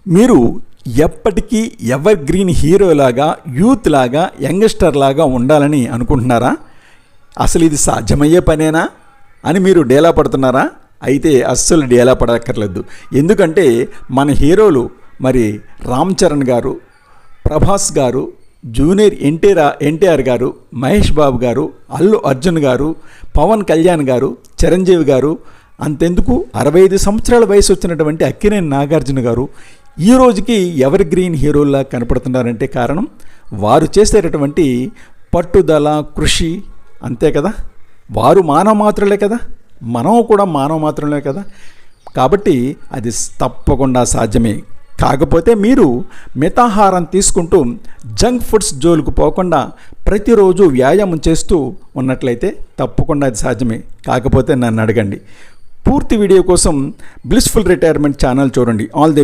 మీరు ఎప్పటికీ ever green హీరోలాగా, youth లాగా, యంగ్స్టర్ లాగా ఉండాలని అనుకుంటున్నారా? అసలు ఇది సాధ్యమయ్యే పనేనా అని మీరు డేలా పడుతున్నారా? అయితే అస్సలు డేలా పడక్కర్లేదు. ఎందుకంటే మన హీరోలు మరి రామ్ చరణ్ గారు, ప్రభాస్ గారు, జూనియర్ ఎన్టీఆర్ గారు, మహేష్ బాబు గారు, అల్లు అర్జున్ గారు, పవన్ కళ్యాణ్ గారు, చిరంజీవి గారు, అంతెందుకు 65 సంవత్సరాల వయసు వచ్చినటువంటి అక్కినేని నాగార్జున గారు ఈ రోజుకి ఎవర్ గ్రీన్ హీరోల్లా కనపడుతున్నారంటే కారణం వారు చేసేటటువంటి పట్టుదల, కృషి. అంతే కదా, వారు మానవ మాత్రలే కదా, మనం కూడా మానవ మాత్రలే కదా. కాబట్టి అది తప్పకుండా సాధ్యమే. కాకపోతే మీరు మితాహారం తీసుకుంటూ జంక్ ఫుడ్స్ జోలికి పోకుండా ప్రతిరోజు వ్యాయామం చేస్తూ ఉన్నట్లయితే తప్పకుండా అది సాధ్యమే. కాకపోతే నన్ను అడగండి. పూర్తి వీడియో కోసం బ్లిస్ఫుల్ రిటైర్మెంట్ ఛానల్ చూడండి. All the